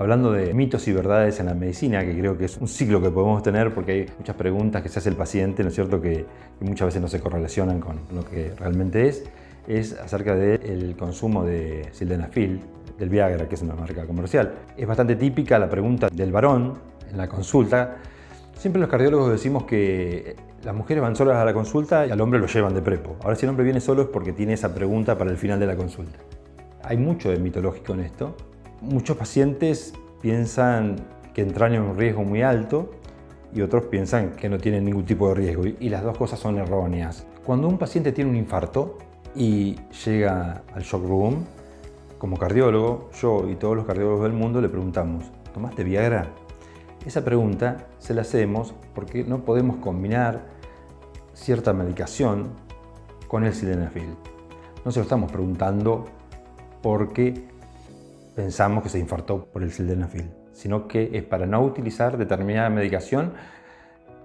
hablando de mitos y verdades en la medicina, que creo que es un ciclo que podemos tener porque hay muchas preguntas que se hace el paciente, ¿no es cierto?, que muchas veces no se correlacionan con lo que realmente es acerca del consumo de sildenafil, del Viagra, que es una marca comercial. Es bastante típica la pregunta del varón en la consulta. Siempre los cardiólogos decimos que las mujeres van solas a la consulta y al hombre lo llevan de prepo. Ahora, si el hombre viene solo es porque tiene esa pregunta para el final de la consulta. Hay mucho de mitológico en esto. Muchos pacientes piensan que entrañan un riesgo muy alto y otros piensan que no tienen ningún tipo de riesgo, y las dos cosas son erróneas. Cuando un paciente tiene un infarto y llega al shock room, como cardiólogo, yo y todos los cardiólogos del mundo le preguntamos: ¿tomaste Viagra? Esa pregunta se la hacemos porque no podemos combinar cierta medicación con el sildenafil. No se lo estamos preguntando porque pensamos que se infartó por el sildenafil, sino que es para no utilizar determinada medicación.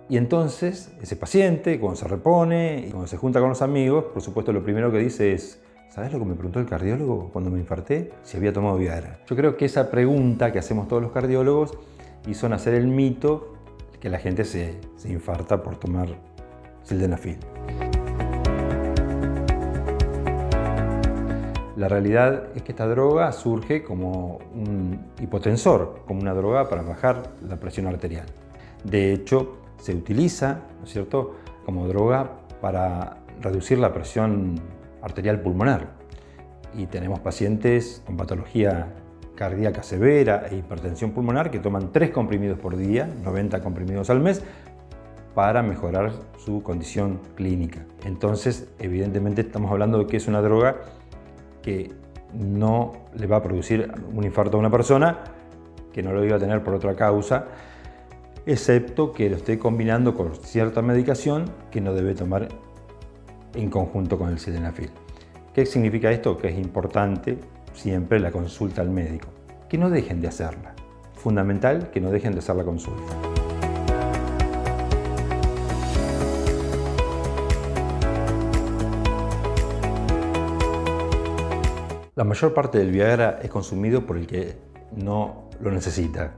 Y entonces ese paciente, cuando se repone y cuando se junta con los amigos, por supuesto lo primero que dice es: ¿sabes lo que me preguntó el cardiólogo cuando me infarté? Si había tomado Viagra. Yo creo que esa pregunta que hacemos todos los cardiólogos hizo nacer el mito que la gente se infarta por tomar sildenafil. La realidad es que esta droga surge como un hipotensor, como una droga para bajar la presión arterial. De hecho, se utiliza, ¿no es cierto?, como droga para reducir la presión arterial pulmonar. Y tenemos pacientes con patología cardíaca severa e hipertensión pulmonar que toman 3 comprimidos por día, 90 comprimidos al mes, para mejorar su condición clínica. Entonces, evidentemente estamos hablando de que es una droga que no le va a producir un infarto a una persona, que no lo iba a tener por otra causa, excepto que lo esté combinando con cierta medicación que no debe tomar en conjunto con el sildenafil. ¿Qué significa esto? Que es importante siempre la consulta al médico. Que no dejen de hacerla. Fundamental que no dejen de hacer la consulta. La mayor parte del Viagra es consumido por el que no lo necesita,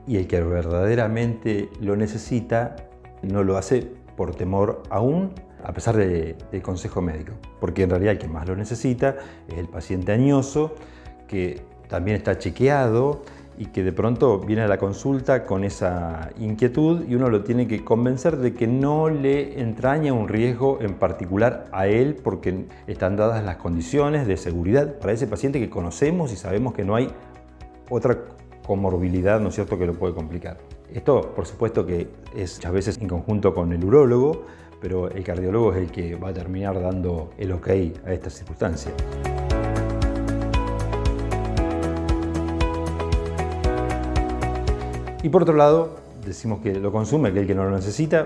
y el que verdaderamente lo necesita no lo hace por temor aún, a pesar del consejo médico, porque en realidad el que más lo necesita es el paciente añoso, que también está chequeado y que de pronto viene a la consulta con esa inquietud, y uno lo tiene que convencer de que no le entraña un riesgo en particular a él, porque están dadas las condiciones de seguridad para ese paciente que conocemos y sabemos que no hay otra comorbilidad, ¿no es cierto?, que lo puede complicar. Esto, por supuesto, que es muchas veces en conjunto con el urólogo, pero el cardiólogo es el que va a terminar dando el ok a esta circunstancia. Y por otro lado, decimos que lo consume aquel que no lo necesita,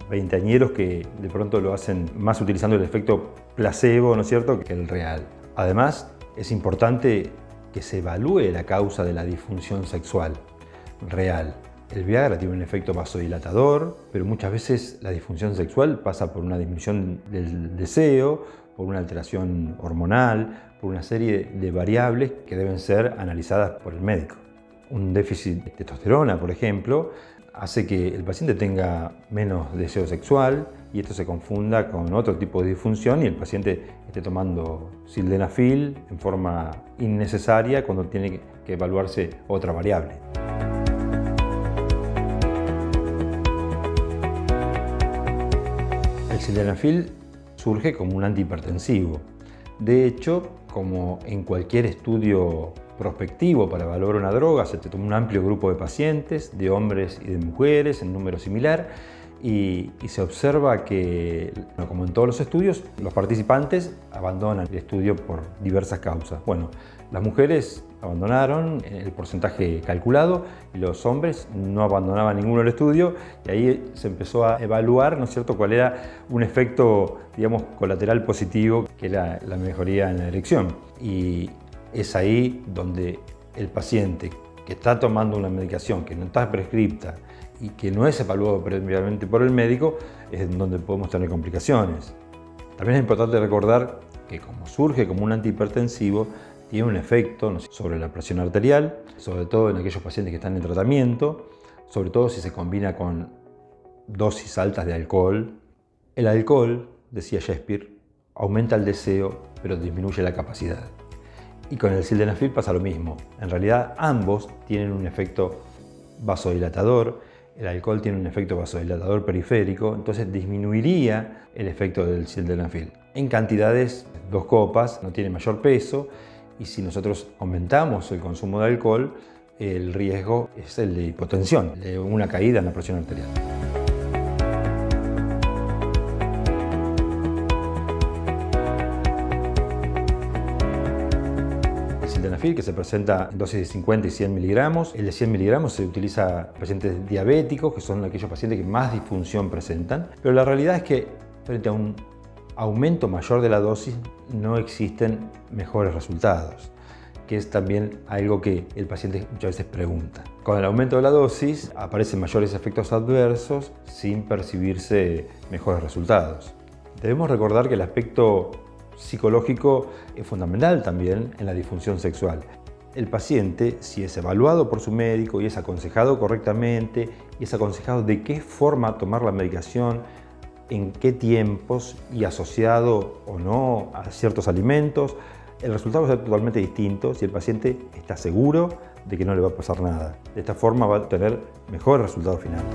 veinteañeros que de pronto lo hacen más utilizando el efecto placebo, ¿no es cierto?, que el real. Además, es importante que se evalúe la causa de la disfunción sexual real. El Viagra tiene un efecto vasodilatador, pero muchas veces la disfunción sexual pasa por una disminución del deseo, por una alteración hormonal, por una serie de variables que deben ser analizadas por el médico. Un déficit de testosterona, por ejemplo, hace que el paciente tenga menos deseo sexual, y esto se confunda con otro tipo de disfunción y el paciente esté tomando sildenafil en forma innecesaria cuando tiene que evaluarse otra variable. El sildenafil surge como un antihipertensivo. De hecho, como en cualquier estudio prospectivo para evaluar una droga, se toma un amplio grupo de pacientes, de hombres y de mujeres, en número similar, y se observa que, como en todos los estudios, los participantes abandonan el estudio por diversas causas. Bueno, las mujeres abandonaron el porcentaje calculado y los hombres no abandonaban ninguno el estudio, y ahí se empezó a evaluar, ¿no es cierto?, cuál era un efecto, digamos, colateral positivo, que era la mejoría en la erección. Y es ahí donde el paciente que está tomando una medicación que no está prescripta y que no es evaluado previamente por el médico, es donde podemos tener complicaciones. También es importante recordar que, como surge como un antihipertensivo, tiene un efecto, ¿no?, sobre la presión arterial, sobre todo en aquellos pacientes que están en tratamiento, sobre todo si se combina con dosis altas de alcohol. El alcohol, decía Shakespeare, aumenta el deseo, pero disminuye la capacidad. Y con el sildenafil pasa lo mismo. En realidad ambos tienen un efecto vasodilatador. El alcohol tiene un efecto vasodilatador periférico, entonces disminuiría el efecto del sildenafil. En cantidades, 2 copas, no tiene mayor peso, y si nosotros aumentamos el consumo de alcohol, el riesgo es el de hipotensión, de una caída en la presión arterial. El sildenafil, que se presenta en dosis de 50 y 100 miligramos. El de 100 miligramos se utiliza en pacientes diabéticos, que son aquellos pacientes que más disfunción presentan. Pero la realidad es que frente a un aumento mayor de la dosis no existen mejores resultados, que es también algo que el paciente muchas veces pregunta. Con el aumento de la dosis aparecen mayores efectos adversos sin percibirse mejores resultados. Debemos recordar que el aspecto psicológico es fundamental también en la disfunción sexual. El paciente, si es evaluado por su médico y es aconsejado correctamente, y es aconsejado de qué forma tomar la medicación, en qué tiempos y asociado o no a ciertos alimentos, el resultado va a ser totalmente distinto si el paciente está seguro de que no le va a pasar nada. De esta forma va a tener mejores resultados finales.